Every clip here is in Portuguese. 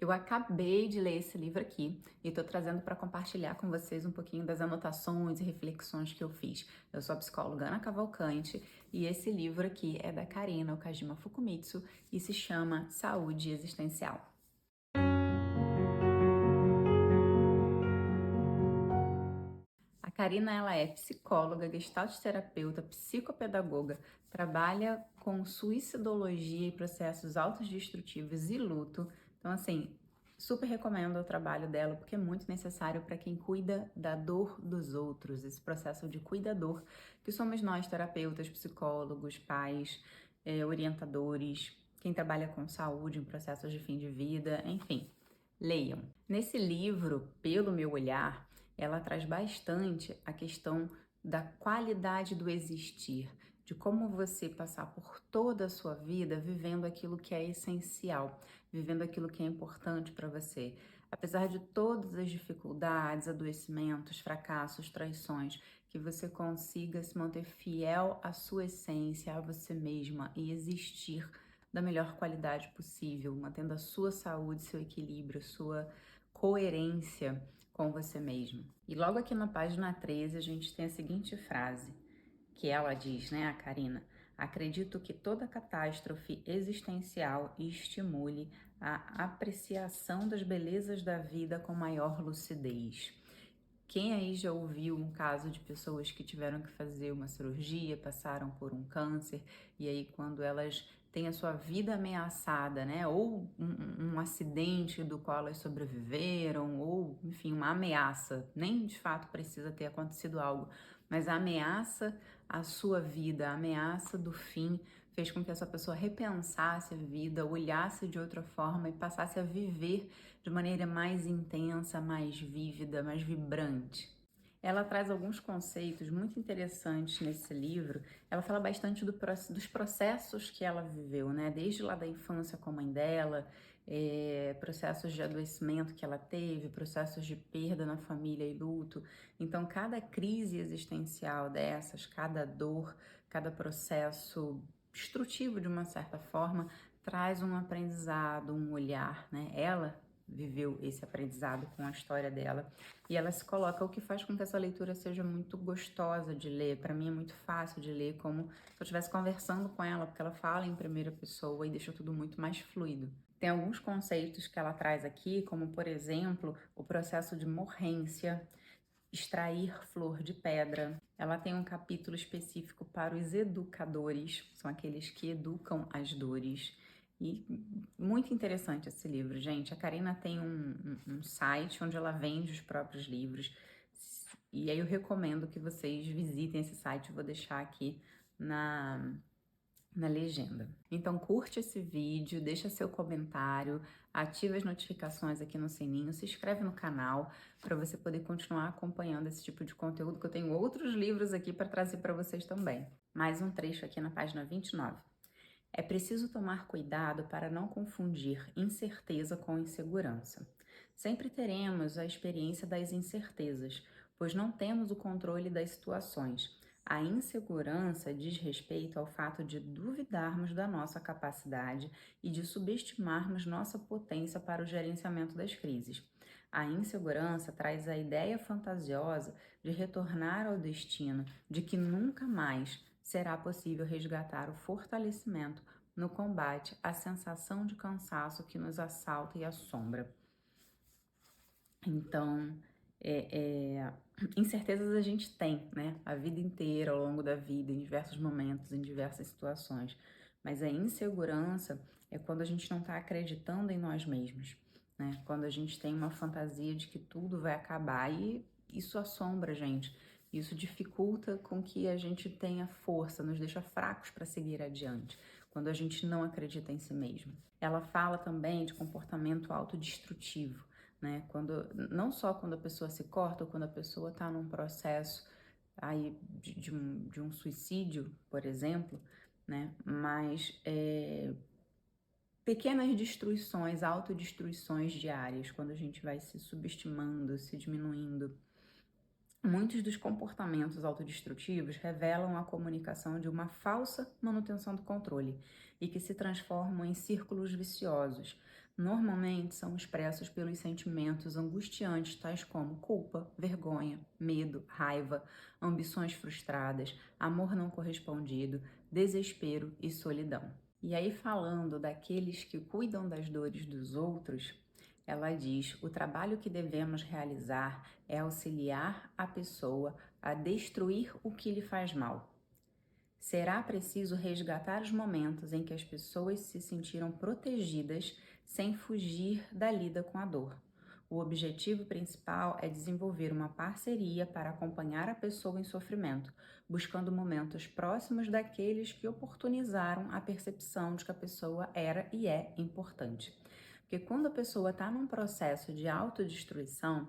Eu acabei de ler esse livro aqui e estou trazendo para compartilhar com vocês um pouquinho das anotações e reflexões que eu fiz. Eu sou a psicóloga Ana Cavalcante e esse livro aqui é da Karina Okajima Fukumitsu e se chama Saúde Existencial. A Karina, ela é psicóloga, gestalt terapeuta, psicopedagoga, trabalha com suicidologia e processos autodestrutivos e luto. Então, assim, super recomendo o trabalho dela porque é muito necessário para quem cuida da dor dos outros, esse processo de cuidador que somos nós, terapeutas, psicólogos, pais, orientadores, quem trabalha com saúde em processos de fim de vida, enfim. Leiam. Nesse livro, Pelo Meu Olhar, ela traz bastante a questão da qualidade do existir, de como você passar por toda a sua vida vivendo aquilo que é essencial, vivendo aquilo que é importante para você. Apesar de todas as dificuldades, adoecimentos, fracassos, traições, que você consiga se manter fiel à sua essência, a você mesma e existir da melhor qualidade possível, mantendo a sua saúde, seu equilíbrio, sua coerência com você mesmo. E logo aqui na página 13 a gente tem a seguinte frase, que ela diz, né, a Karina: acredito que toda catástrofe existencial estimule a apreciação das belezas da vida com maior lucidez. Quem aí já ouviu um caso de pessoas que tiveram que fazer uma cirurgia, passaram por um câncer, e aí quando elas têm a sua vida ameaçada, né? Ou um acidente do qual elas sobreviveram, ou enfim, uma ameaça, nem de fato precisa ter acontecido algo, mas a ameaça à sua vida, a ameaça do fim, fez com que essa pessoa repensasse a vida, olhasse de outra forma e passasse a viver de maneira mais intensa, mais vívida, mais vibrante. Ela traz alguns conceitos muito interessantes nesse livro. Ela fala bastante dos processos que ela viveu, né? Desde lá da infância com a mãe dela, processos de adoecimento que ela teve, processos de perda na família e luto. Então, cada crise existencial dessas, cada dor, cada processo destrutivo de uma certa forma, traz um aprendizado, um olhar, né? Ela viveu esse aprendizado com a história dela e ela se coloca, o que faz com que essa leitura seja muito gostosa de ler. Para mim é muito fácil de ler, como se eu estivesse conversando com ela, porque ela fala em primeira pessoa e deixa tudo muito mais fluido. Tem alguns conceitos que ela traz aqui, como por exemplo, o processo de morrência, extrair flor de pedra. Ela tem um capítulo específico para os educadores, são aqueles que educam as dores. E muito interessante esse livro, gente. A Karina tem um site onde ela vende os próprios livros. E aí eu recomendo que vocês visitem esse site. Eu vou deixar aqui na legenda. Então curte esse vídeo, deixa seu comentário, ativa as notificações aqui no sininho, se inscreve no canal para você poder continuar acompanhando esse tipo de conteúdo, que eu tenho outros livros aqui para trazer para vocês também. Mais um trecho aqui na página 29. É preciso tomar cuidado para não confundir incerteza com insegurança. Sempre teremos a experiência das incertezas, pois não temos o controle das situações. A insegurança diz respeito ao fato de duvidarmos da nossa capacidade e de subestimarmos nossa potência para o gerenciamento das crises. A insegurança traz a ideia fantasiosa de retornar ao destino, de que nunca mais será possível resgatar o fortalecimento no combate à sensação de cansaço que nos assalta e assombra. Então, incertezas a gente tem, né? A vida inteira, ao longo da vida, em diversos momentos, em diversas situações. Mas a insegurança é quando a gente não está acreditando em nós mesmos, né? Quando a gente tem uma fantasia de que tudo vai acabar e isso assombra a gente. Isso dificulta com que a gente tenha força, nos deixa fracos para seguir adiante, quando a gente não acredita em si mesmo. Ela fala também de comportamento autodestrutivo, né? Não só quando a pessoa se corta ou quando a pessoa está num processo aí de um suicídio, por exemplo, né? Mas pequenas destruições, autodestruições diárias, quando a gente vai se subestimando, se diminuindo. Muitos dos comportamentos autodestrutivos revelam a comunicação de uma falsa manutenção do controle e que se transformam em círculos viciosos. normalmente são expressos pelos sentimentos angustiantes, tais como culpa, vergonha, medo, raiva, ambições frustradas, amor não correspondido, desespero e solidão. E aí, falando daqueles que cuidam das dores dos outros, ela diz: o trabalho que devemos realizar é auxiliar a pessoa a destruir o que lhe faz mal. Será preciso resgatar os momentos em que as pessoas se sentiram protegidas sem fugir da lida com a dor. O objetivo principal é desenvolver uma parceria para acompanhar a pessoa em sofrimento, buscando momentos próximos daqueles que oportunizaram a percepção de que a pessoa era e é importante. Porque quando a pessoa está num processo de autodestruição,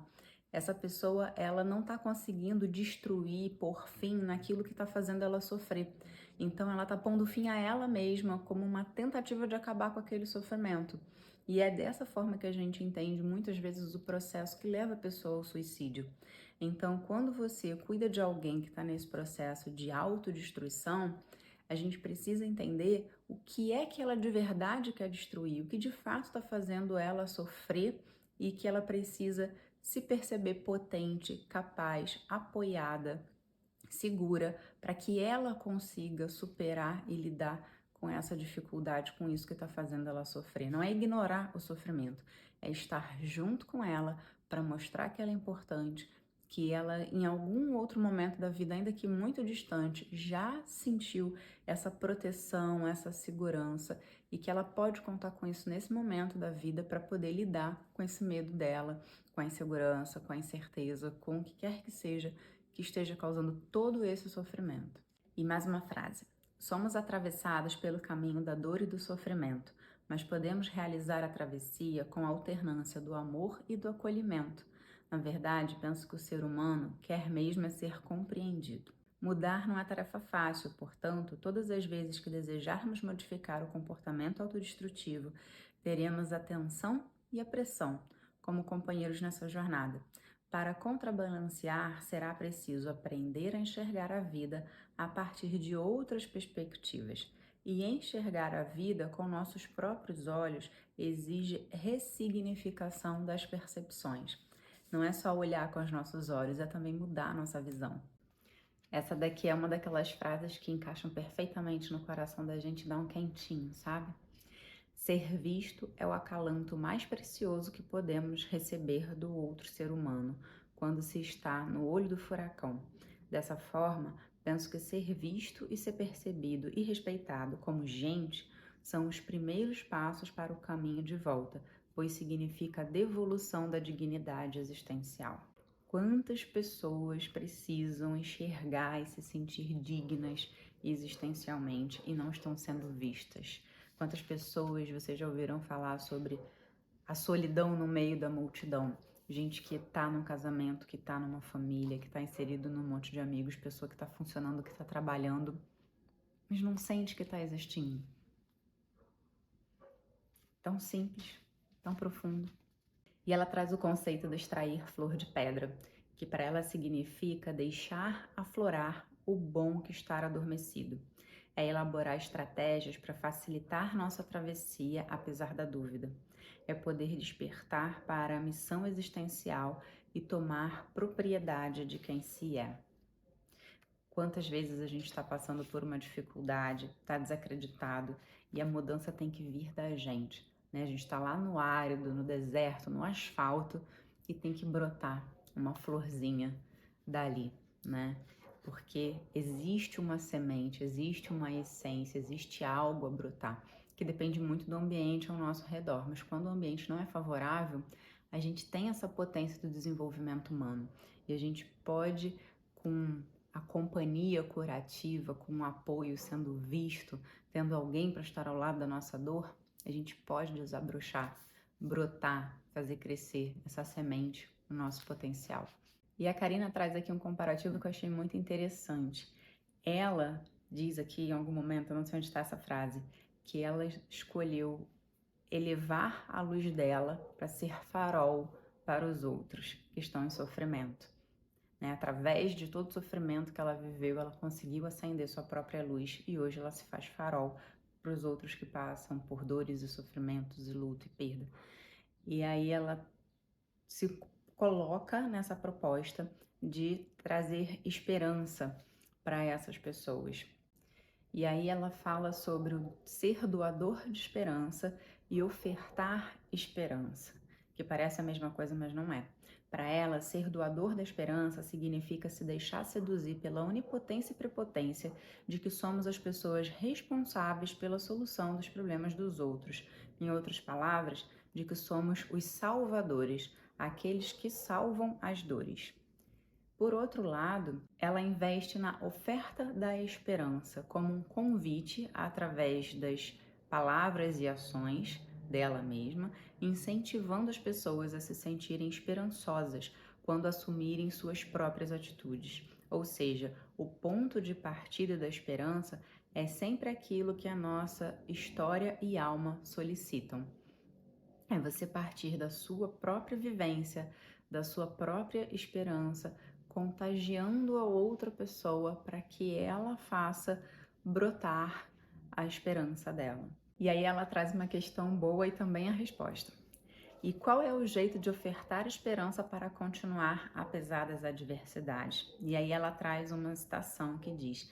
essa pessoa ela não está conseguindo destruir, pôr fim naquilo que está fazendo ela sofrer. Então ela está pondo fim a ela mesma como uma tentativa de acabar com aquele sofrimento. E é dessa forma que a gente entende muitas vezes o processo que leva a pessoa ao suicídio. Então, quando você cuida de alguém que está nesse processo de autodestruição, a gente precisa entender o que é que ela de verdade quer destruir, o que de fato está fazendo ela sofrer e que ela precisa se perceber potente, capaz, apoiada, segura, para que ela consiga superar e lidar com essa dificuldade, com isso que está fazendo ela sofrer. Não é ignorar o sofrimento, é estar junto com ela para mostrar que ela é importante, que ela em algum outro momento da vida, ainda que muito distante, já sentiu essa proteção, essa segurança e que ela pode contar com isso nesse momento da vida para poder lidar com esse medo dela, com a insegurança, com a incerteza, com o que quer que seja que esteja causando todo esse sofrimento. E mais uma frase: somos atravessados pelo caminho da dor e do sofrimento, mas podemos realizar a travessia com a alternância do amor e do acolhimento. Na verdade, penso que o ser humano quer mesmo é ser compreendido. Mudar não é tarefa fácil, portanto, todas as vezes que desejarmos modificar o comportamento autodestrutivo, teremos a tensão e a pressão como companheiros nessa jornada. Para contrabalancear, será preciso aprender a enxergar a vida a partir de outras perspectivas. E enxergar a vida com nossos próprios olhos exige ressignificação das percepções. Não é só olhar com os nossos olhos, é também mudar a nossa visão. Essa daqui é uma daquelas frases que encaixam perfeitamente no coração da gente e dá um quentinho, sabe? Ser visto é o acalanto mais precioso que podemos receber do outro ser humano quando se está no olho do furacão. Dessa forma, penso que ser visto e ser percebido e respeitado como gente são os primeiros passos para o caminho de volta, pois significa a devolução da dignidade existencial. Quantas pessoas precisam enxergar e se sentir dignas existencialmente e não estão sendo vistas? Quantas pessoas vocês já ouviram falar sobre a solidão no meio da multidão? Gente que tá num casamento, que tá numa família, que tá inserido num monte de amigos, pessoa que tá funcionando, que tá trabalhando, mas não sente que tá existindo. Tão simples, tão profundo. E ela traz o conceito do extrair flor de pedra, que para ela significa deixar aflorar o bom que está adormecido. É elaborar estratégias para facilitar nossa travessia apesar da dúvida. É poder despertar para a missão existencial e tomar propriedade de quem se é. Quantas vezes a gente está passando por uma dificuldade, está desacreditado e a mudança tem que vir da gente, né? A gente está lá no árido, no deserto, no asfalto e tem que brotar uma florzinha dali, né? Porque existe uma semente, existe uma essência, existe algo a brotar, que depende muito do ambiente ao nosso redor. Mas quando o ambiente não é favorável, a gente tem essa potência do desenvolvimento humano e a gente pode, com a companhia curativa, com o apoio sendo visto, tendo alguém para estar ao lado da nossa dor, a gente pode desabrochar, brotar, fazer crescer essa semente, o nosso potencial. E a Karina traz aqui um comparativo que eu achei muito interessante. Ela diz aqui em algum momento, eu não sei onde está essa frase, que ela escolheu elevar a luz dela para ser farol para os outros que estão em sofrimento. Né? Através de todo o sofrimento que ela viveu, ela conseguiu acender sua própria luz e hoje ela se faz farol para os outros que passam por dores e sofrimentos e luto e perda. E aí ela se coloca nessa proposta de trazer esperança para essas pessoas. E aí ela fala sobre o ser doador de esperança e ofertar esperança, que parece a mesma coisa, mas não é. Para ela, ser doador da esperança significa se deixar seduzir pela onipotência e prepotência de que somos as pessoas responsáveis pela solução dos problemas dos outros. Em outras palavras, de que somos os salvadores, aqueles que salvam as dores. Por outro lado, ela investe na oferta da esperança como um convite através das palavras e ações dela mesma, incentivando as pessoas a se sentirem esperançosas quando assumirem suas próprias atitudes. Ou seja, o ponto de partida da esperança é sempre aquilo que a nossa história e alma solicitam. É você partir da sua própria vivência, da sua própria esperança, contagiando a outra pessoa para que ela faça brotar a esperança dela. E aí ela traz uma questão boa e também a resposta. E qual é o jeito de ofertar esperança para continuar apesar das adversidades? E aí ela traz uma citação que diz: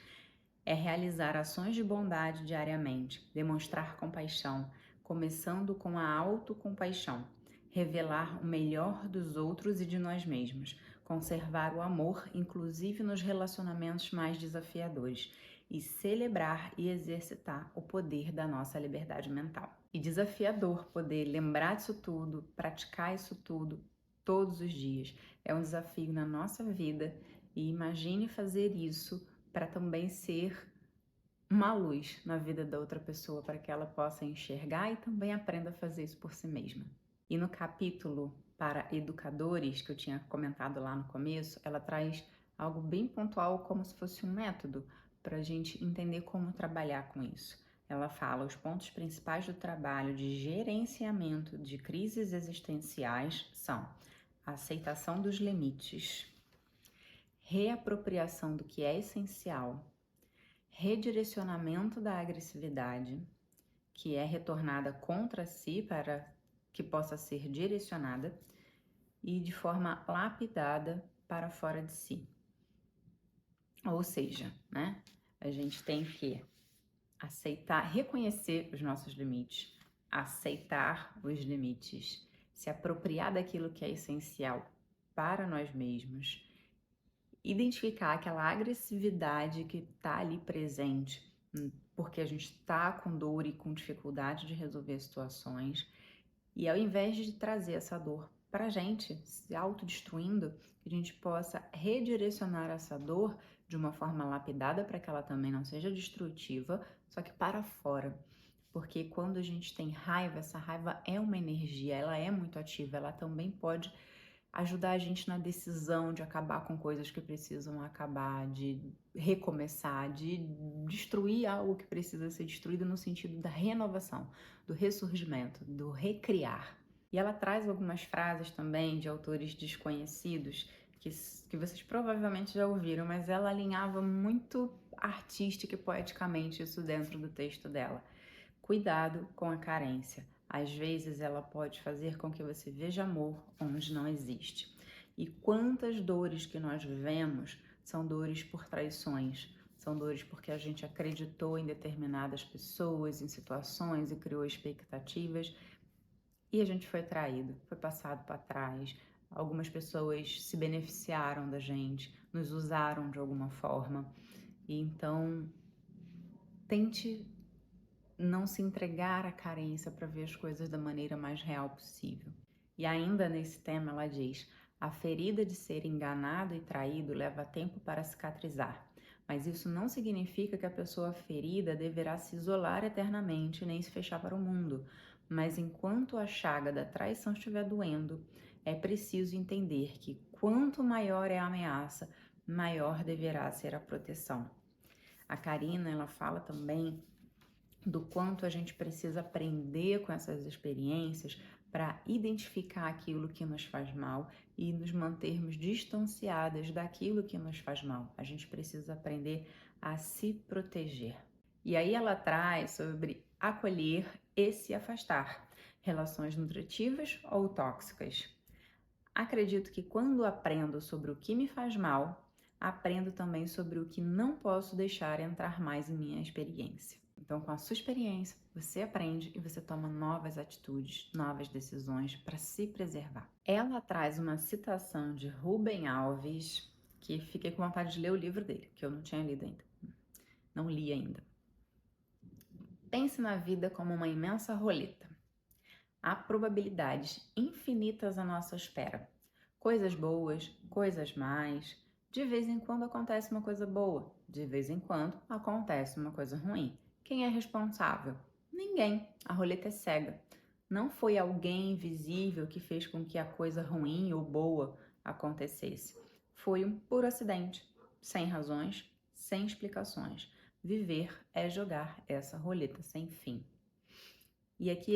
é realizar ações de bondade diariamente, demonstrar compaixão, começando com a autocompaixão, revelar o melhor dos outros e de nós mesmos, conservar o amor, inclusive nos relacionamentos mais desafiadores, e celebrar e exercitar o poder da nossa liberdade mental. E desafiador poder lembrar disso tudo, praticar isso tudo todos os dias. É um desafio na nossa vida e imagine fazer isso para também ser uma luz na vida da outra pessoa, para que ela possa enxergar e também aprenda a fazer isso por si mesma. E no capítulo para educadores, que eu tinha comentado lá no começo, ela traz algo bem pontual, como se fosse um método para a gente entender como trabalhar com isso. Ela fala: os pontos principais do trabalho de gerenciamento de crises existenciais são a aceitação dos limites, reapropriação do que é essencial, redirecionamento da agressividade, que é retornada contra si para que possa ser direcionada, e de forma lapidada para fora de si. Ou seja, né, a gente tem que aceitar, reconhecer os nossos limites, aceitar os limites, se apropriar daquilo que é essencial para nós mesmos, identificar aquela agressividade que está ali presente, porque a gente está com dor e com dificuldade de resolver situações, e ao invés de trazer essa dor para a gente, se autodestruindo, que a gente possa redirecionar essa dor de uma forma lapidada para que ela também não seja destrutiva, só que para fora. Porque quando a gente tem raiva, essa raiva é uma energia, ela é muito ativa, ela também pode ajudar a gente na decisão de acabar com coisas que precisam acabar, de recomeçar, de destruir algo que precisa ser destruído no sentido da renovação, do ressurgimento, do recriar. E ela traz algumas frases também de autores desconhecidos que vocês provavelmente já ouviram, mas ela alinhava muito artística e poeticamente isso dentro do texto dela. Cuidado com a carência. Às vezes ela pode fazer com que você veja amor onde não existe. E quantas dores que nós vivemos são dores por traições, são dores porque a gente acreditou em determinadas pessoas, em situações e criou expectativas e a gente foi traído, foi passado para trás. Algumas pessoas se beneficiaram da gente, nos usaram de alguma forma. E então, tente não se entregar à carência para ver as coisas da maneira mais real possível. E ainda nesse tema ela diz: a ferida de ser enganado e traído leva tempo para cicatrizar, mas isso não significa que a pessoa ferida deverá se isolar eternamente nem se fechar para o mundo. Mas enquanto a chaga da traição estiver doendo, é preciso entender que quanto maior é a ameaça, maior deverá ser a proteção. A Karina, ela fala também do quanto a gente precisa aprender com essas experiências para identificar aquilo que nos faz mal e nos mantermos distanciadas daquilo que nos faz mal. A gente precisa aprender a se proteger. E aí ela traz sobre acolher e se afastar, relações nutritivas ou tóxicas. Acredito que quando aprendo sobre o que me faz mal, aprendo também sobre o que não posso deixar entrar mais em minha experiência. Então, com a sua experiência, você aprende e você toma novas atitudes, novas decisões para se preservar. Ela traz uma citação de Rubem Alves, que fiquei com vontade de ler o livro dele, que eu não tinha lido ainda. Não li ainda. Pense na vida como uma imensa roleta. Há probabilidades infinitas à nossa espera. Coisas boas, coisas más. De vez em quando acontece uma coisa boa, de vez em quando acontece uma coisa ruim. Quem é responsável? Ninguém. A roleta é cega. Não foi alguém invisível que fez com que a coisa ruim ou boa acontecesse. Foi um puro acidente, sem razões, sem explicações. Viver é jogar essa roleta sem fim. E aqui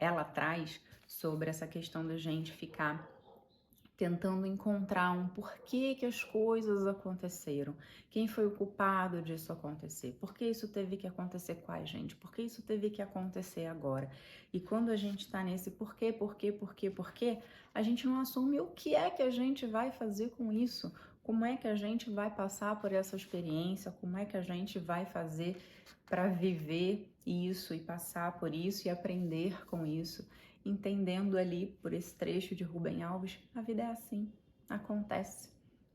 ela traz sobre essa questão da gente ficar tentando encontrar um porquê que as coisas aconteceram, quem foi o culpado disso acontecer, por que isso teve que acontecer com a gente, por que isso teve que acontecer agora. E quando a gente está nesse porquê, a gente não assume o que é que a gente vai fazer com isso, como é que a gente vai passar por essa experiência, como é que a gente vai fazer para viver isso e passar por isso e aprender com isso, entendendo ali por esse trecho de Rubem Alves, a vida é assim, acontece.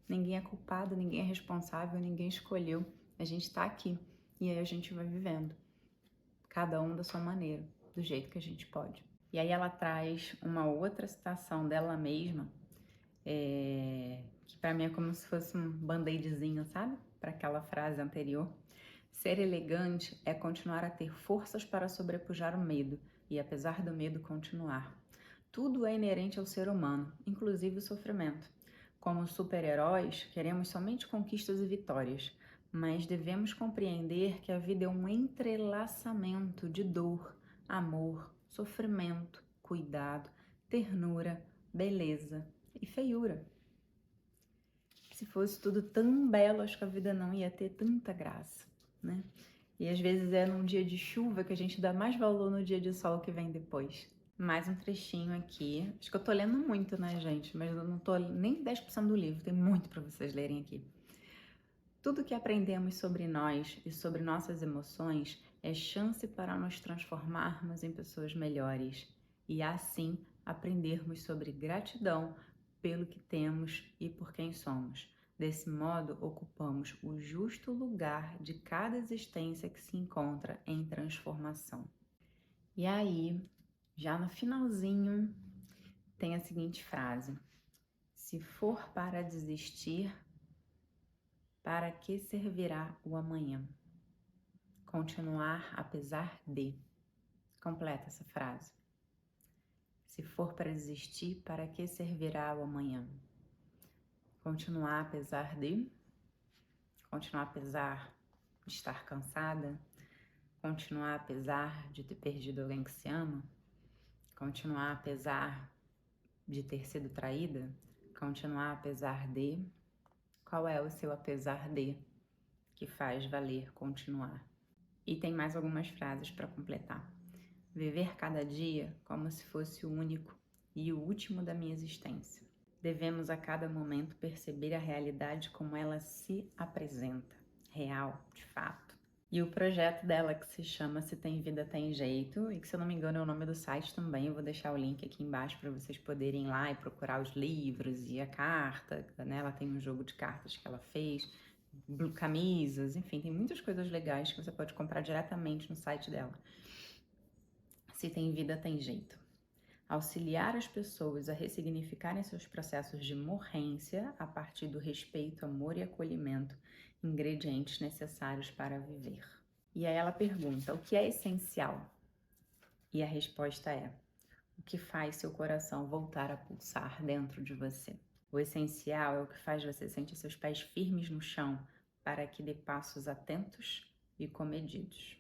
Ninguém é culpado, ninguém é responsável, ninguém escolheu. A gente está aqui e aí a gente vai vivendo, cada um da sua maneira, do jeito que a gente pode. E aí ela traz uma outra citação dela mesma, que para mim é como se fosse um band-aidzinho, sabe? Para aquela frase anterior. Ser elegante é continuar a ter forças para sobrepujar o medo e, apesar do medo, continuar. Tudo é inerente ao ser humano, inclusive o sofrimento. Como super-heróis, queremos somente conquistas e vitórias, mas devemos compreender que a vida é um entrelaçamento de dor, amor, sofrimento, cuidado, ternura, beleza e feiura. Se fosse tudo tão belo, acho que a vida não ia ter tanta graça, né? E às vezes é num dia de chuva que a gente dá mais valor no dia de sol que vem depois. Mais um trechinho aqui. Acho que eu tô lendo muito, né, gente? Mas eu não tô nem 10% do livro, tem muito para vocês lerem aqui. Tudo que aprendemos sobre nós e sobre nossas emoções é chance para nos transformarmos em pessoas melhores e assim aprendermos sobre gratidão pelo que temos e por quem somos. Desse modo, ocupamos o justo lugar de cada existência que se encontra em transformação. E aí, já no finalzinho, tem a seguinte frase: se for para desistir, para que servirá o amanhã? Continuar apesar de. Completa essa frase. Se for para desistir, para que servirá o amanhã? Continuar apesar de. Continuar apesar de estar cansada. Continuar apesar de ter perdido alguém que se ama. Continuar apesar de ter sido traída. Continuar apesar de. Qual é o seu apesar de que faz valer continuar? E tem mais algumas frases para completar. Viver cada dia como se fosse o único e o último da minha existência. Devemos a cada momento perceber a realidade como ela se apresenta, real, de fato. E o projeto dela, que se chama Se Tem Vida Tem Jeito, e que, se eu não me engano, é o nome do site também, eu vou deixar o link aqui embaixo para vocês poderem ir lá e procurar os livros e a carta, né? Ela tem um jogo de cartas que ela fez, camisas, enfim, tem muitas coisas legais que você pode comprar diretamente no site dela. Se Tem Vida Tem Jeito. Auxiliar as pessoas a ressignificarem seus processos de morrência a partir do respeito, amor e acolhimento, ingredientes necessários para viver. E aí ela pergunta: o que é essencial? E a resposta é: o que faz seu coração voltar a pulsar dentro de você? O essencial é o que faz você sentir seus pés firmes no chão para que dê passos atentos e comedidos.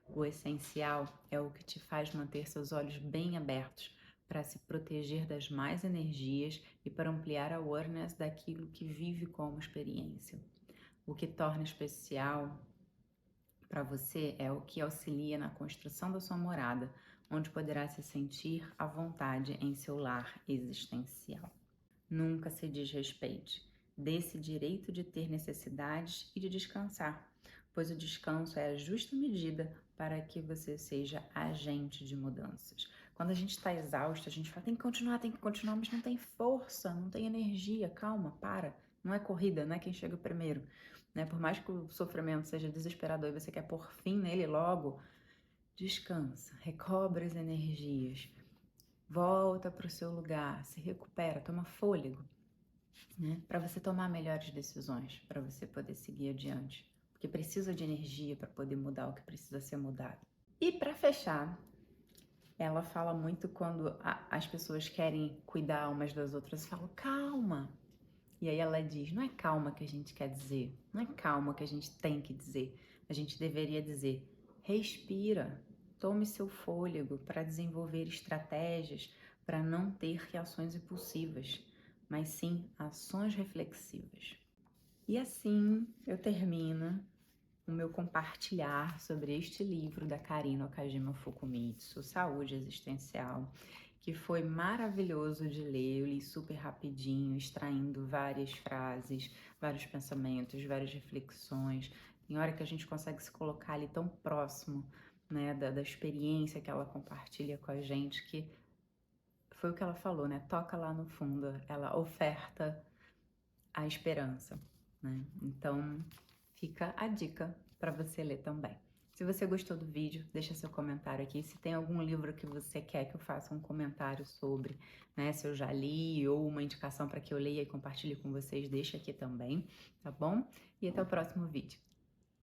O essencial é o que te faz manter seus olhos bem abertos para se proteger das más energias e para ampliar a awareness daquilo que vive como experiência. O que torna especial para você é o que auxilia na construção da sua morada, onde poderá se sentir à vontade em seu lar existencial. Nunca se desrespeite. Dê-se direito de ter necessidades e de descansar, pois o descanso é a justa medida para que você seja agente de mudanças. Quando a gente está exausto, a gente fala, tem que continuar, mas não tem força, não tem energia. Calma, para. Não é corrida, não é quem chega primeiro. Né? Por mais que o sofrimento seja desesperador e você quer pôr fim nele logo, descansa, recobre as energias, volta para o seu lugar, se recupera, toma fôlego, né? Para você tomar melhores decisões, para você poder seguir adiante. Porque precisa de energia para poder mudar o que precisa ser mudado. E para fechar, ela fala muito quando as pessoas querem cuidar umas das outras, falam, calma. E aí ela diz, não é calma que a gente quer dizer, não é calma que a gente tem que dizer. A gente deveria dizer, respira, tome seu fôlego para desenvolver estratégias para não ter reações impulsivas, mas sim ações reflexivas. E assim eu termino o meu compartilhar sobre este livro da Karin Okajima Fukumitsu, Saúde Existencial, que foi maravilhoso de ler. Eu li super rapidinho, extraindo várias frases, vários pensamentos, várias reflexões. Tem hora que a gente consegue se colocar ali tão próximo, né, da experiência que ela compartilha com a gente, que foi o que ela falou, né? Toca lá no fundo, ela oferta a esperança, né? Então, fica a dica para você ler também. Se você gostou do vídeo, deixa seu comentário aqui. Se tem algum livro que você quer que eu faça um comentário sobre, né? Se eu já li ou uma indicação para que eu leia e compartilhe com vocês, deixa aqui também, tá bom? E até o próximo vídeo.